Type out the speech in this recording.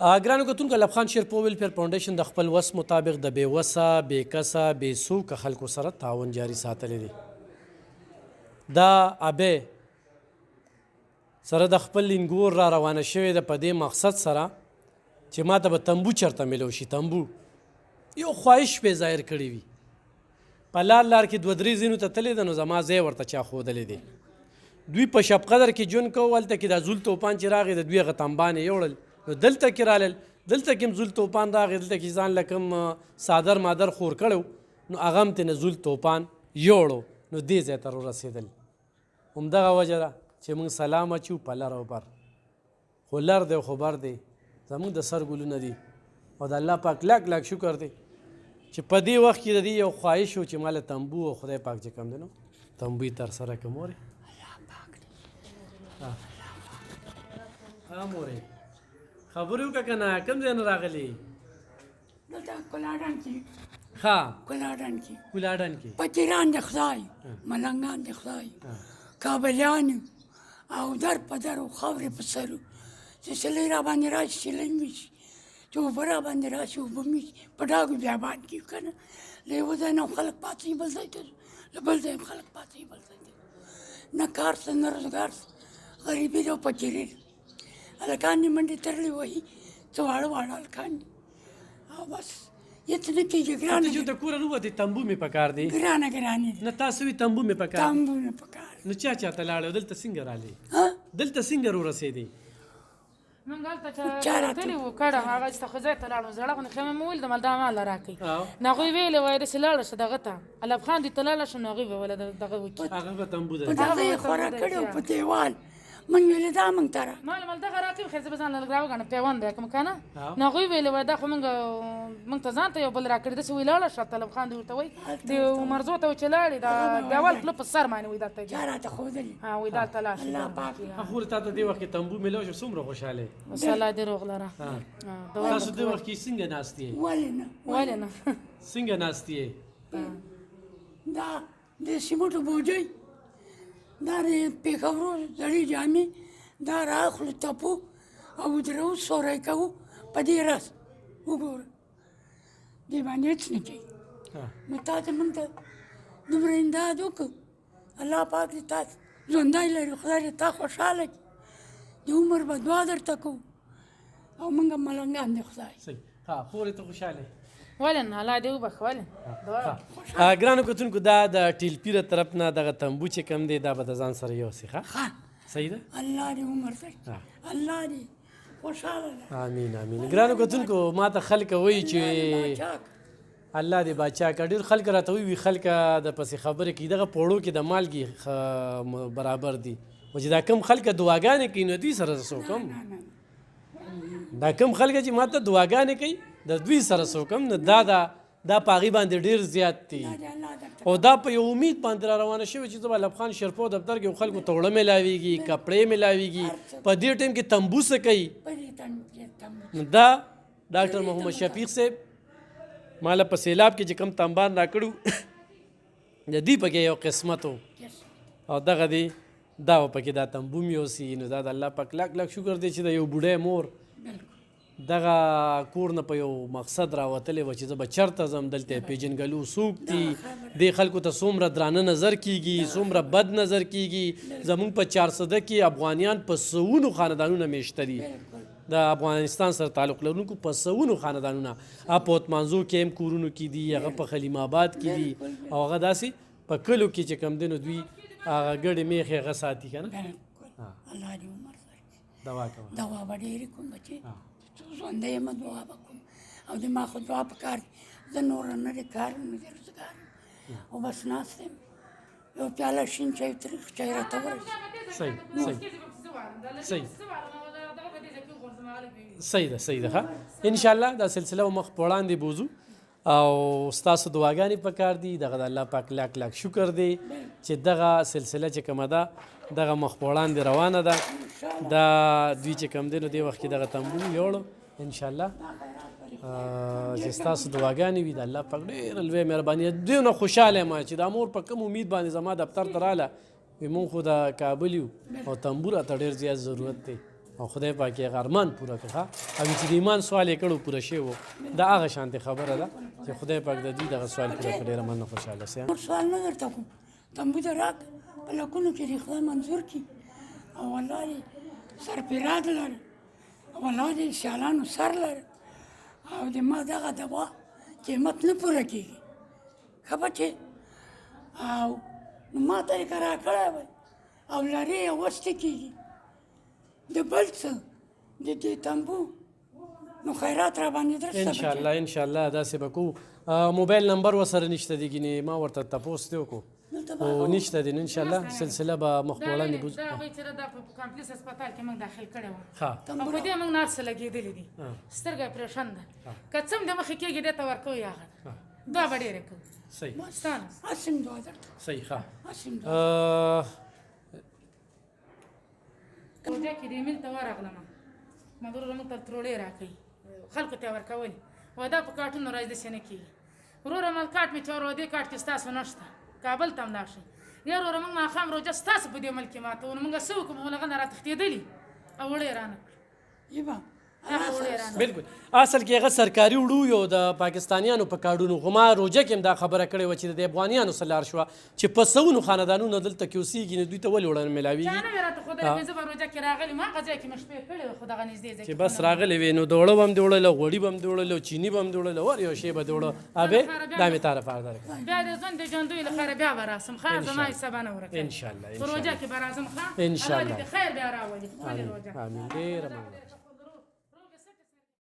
ګرانو کتونکو ایلاب خان شیرپور ویلفیر فاونډیشن د خپل وس مطابق د بې وسه بې کسه بې څوکه خلکو سره تعاون جاري ساتلی دی. دا ابۍ سره د خپل لینګور را روانه شوې ده په دې مقصد سره چې ما ته به تنبو چېرته میلو شي. تنبو یو خواهش پې ظاهر کړی وي. په لار لار کې دوه درې ځینو ته تللی ده نو زما ځای ورته چا ښودلی دی. دوی په شب قدر کې ژوند کوو. هلته کې دا زول توپان چې راغی د دوی هغه تنبان یې یوړل نو دلته کې رالل. دلته کې هم زول توپان راغی. دلته کې ځان له کوم صادر مادر خور کړی نو هغه هم ترې نه زول توپان یوړو نو دې ځای ته ورسېدل. همدغه وجه ده چې موږ سلام اچو په لر او بر. خو لر دی خو بر دی زموږ د سر ګلونه دي او د الله پاک لاک لاک شکر دی چې په دې وخت کې د دې یو خواهش و چې ما له تنبو او خدای پاک چې کوم دی نو تنبو یې ترسره کړم. مورې مورې خبرې وکړه که نه کوم ځای نه راغلې؟ دلته کلاډان کې ښه کلاډان کې کولاډن کې فقیران د خدای ملنګان د خدای کابلیان او در په در او خاورې په سرو چې سلی را باندې راشي سلی مې شي چې اوبه را باندې راشي اوبه مې شي په ډاګو بیابان کې که نه له یوه ځای نه هم خلک پاڅوي بل ځای ته له بل ځای هم خلک پاڅوي بل ځای ته نه کار شته نه روزګار شته غریبي ده او فقیري ده. هلکان دې منډې ترلې وهي څه واړه واړه هلکان دي او بس هېڅ نه کېږي. ګرانه چې د کوره نه وتې تنبو مې پکار دی ګرانه ګرانې دي نه تاسو وي تنبو مې پکار تنبو نه پکار. نو چا چاته لاړې او دلته څنګه رالې؟ ها دلته څنګه ورسېدې؟ موږ هلته چې تللي وو کډه هغه چې ښه ځای ته لاړو زړه غوندې خیمه مې ولیدم دا ماله راکوي نو هغوی ویلې وایي داسې لاړه شه دغه ته ایلاب خان دې ته لاړه شه نو هغوی به وله دغه وکړي هغه به تنبو په ده. دغه یې خوراک کړی و په دیوال موږ ویلې دا موږ ته را مال دغه راکوي خیر زه به ځان له راوګڼم پیوند به یې کړم که نه نو هغوی ویلې وایي دا خو موږ ته ځان ته یو بل راکړي داسې وایي لاړه شه طلب خان دې ورته وایي د عمرزو ته و چې لاړې دا دیوال خوله په سر باندې وایي دا ته چا راته ښودلي وایي دا ته لاړ الله پاک خو تا ته دې وخت کې تنبو میلاو شو څومره خوشحاله یې؟ بس الله دې روغ لره تاسو دې وخت کې څنګه ناست یې؟ ولې نه ولې نه څنګه ناست یې؟ دا د سیمټو بوجۍ دا د پېښورو زړې جامې دا راخلو تپو او درو سوری کوو په دې رس وګوره دې باندې هېڅ نه کوي. نو تا ته موږ ته دومره امداد وکړو الله پاک دې تا ژوندی لري خدای دې تا خوشحاله کړي د عمر به دعا درته کوو او موږ هم ملنګان دې خدای صحیح ها خورې ته خوشحاله ولې نه الله دې وبخ ولې ګرانو کتونکو دا د ټیلپیره طرف نه دغه تنبو چې کم دی دا به د ځان سره یوسي. ښه صحیح ده. الله دې عمر درکړي الله دې خوشحاله ده. امین امین. ګرانو کتونکو ما ته خلک وایي چې الله دې باچا که ډېر خلک راته وایي خلک د پسې خبرې کوي دغه پوړو کې د مالګې برابر دي و چې دا کم خلک دعاګانې کوي نو دوی سره څه وکړم؟ دا کم خلک چې ما ته دعاګانې کوي د دوی سره څه وکړم؟ نو دا په هغې باندې ډېر زیات دي او دا په یو امید باندې را روانه شوې چې زه به ایلاب خان شیرپور دفتر کې خلکو ته اوړه میلاویږي کپړې میلاویږي په دې ټایم کې تنبو څه کوي؟ نو دا ډاکټر محمد شفیق صاحب ما له په سیلاب کې چې کوم تنبان را کړو د دې پکې یو قسمت و او دغه دی دا به پکې دا تنبو مې اوسي نو دا د الله پاک لاک لاک شکر دی چې د یو بوډۍ مور دغه کور نه په یو مقصد راوتلی وه چې زه به چېرته ځم دلته یې پېژنګلو څوک دي دې خلکو ته څومره درانه نظر کیږي څومره بد نظر کیږي. زموږ په 400 کې افغانیان په سوونو خاندانونه میشته دي د افغانستان سره تعلق لرونکو په سوونو خاندانونه په اوتمانزو کې هم کورونو کې دي هغه په خلیم آباد کې دي او هغه داسې په کلو کې چې کم دی نو دوی هغه ګډې میخې هغه ساتي که نه. الله دې عمر درکړي دوا کوه دوا به ډېرې کوم بچې ژوندی یم دعا به کوم او د ما خو دعا په کار دي زه نوره نه دی کار نه دی روزګار او بس ناست یم یو پیاله شین چای تریخ چای راته ورسي. صحیح صحیح صحیح ده صحیح ده. ښه انشاءالله دا سلسله مخ په وړاندې بوځو او ستاسو دعاګانې په کار دي دغه د الله پاک لاک لاک شکر دی چې دغه سلسله چې کومه ده دغه مخ په وړاندې روانه ده دا دوی چې کوم دی نو دې وخت کې دغه تنبو یوړو انشاءالله چې ستاسو دعاګانې وي د الله پاک ډېره لویه مهرباني دونه خوشحاله یم چې دا مور په کوم امید باندې زما دفتر ته راله وایي مونږ خو د کابل یو او تنبو راته ډېر زیات ضرورت دی او خدای پاک یې هغه ارمان پوره کړه او چې د ایمان سوال یې کړو پوره شوی و دا هغه شانتې خبره ده چې خدای پاک د دوی دغه سوال پوره کړي ډېره مننه خوشحاله سي نور سوال نه درته کوم تنبو دې راک په لکونو کې دې خدای منظور کړي او الله دې سرفراز لره او الله دې سیالانو سر لره او د ما دغه دوا قیمت نه پوره کېږي ښه بچې او نو ما ته یې که راکړی وی او لرې یې وسته کېږي د بل څه د دې تنبو نو خیرات را باندې درسته انشاءالله انشاءالله داسې به کوو موبایل نمبر ورسره نشته دی ګینې ما ورته تپوس دی وکړو او نشته دی نو انشاءالله سلسله به مخ په وړاندې بوځو دا هغوی چې دا په کامپلیکس هسپتال کې موږ داخل کړی وو ښه او په دې موږ نرسه لګېدلې دي سترګه یې پرېشن ده که څه هم د مخې کېږي دې ته ورکوو هغه دا به ډېرې کوو صحیح ستانه اسم دعا درته صحیح ښه اسم دعا روژه کې دې میل ته ورغلم ما وروره موږ ته تروړې راکوي خلکو ته یې ورکولې وایي دا په کاټونو راځي داسې نه کېږي وروره مال کاټ مې چې ور دې کاټ کې ستاسو نشته کابل ته هم لاړ شئ یا وروره موږ ماښام روژه ستاسو په دې ملک کې ماته نو موږ څه وکړو موږ هغه نه راتښتېدلي او وړې یې رانه کړه یبا هغه وړې یې رانه بالکل اصل کې هغه سرکاري وړو یو د پاکستانیانو په کاډونو خو ما روژه کې هم دا خبره کړې وه چې د افغانیانو سره لار شوه چې په سوونو خاندانونو دلته کې اوسېږي نو دوی ته ولې وړاندې میلاویږي چا نه وې راته ښودلې زه به روژه کې راغلې ما هغه ځای کې مې شپې کړې وې خو دغه نږدې ځای چې بس راغلی وې نو دوړه به هم دې وړله غوړي به هم دې وړله چیني به هم دې وړله ور یو شی به دې وړه ابې دا مې تا لپاره درکړه بیا د ژوند د ژوندیو لپاره بیا به راسم ښه زما حصه به نه ورکوي انشاءالله په روژه کې به راځم ښه انشاءالله الله دې خیر بیا راولي ښکلې روژه آمین ډېره مننه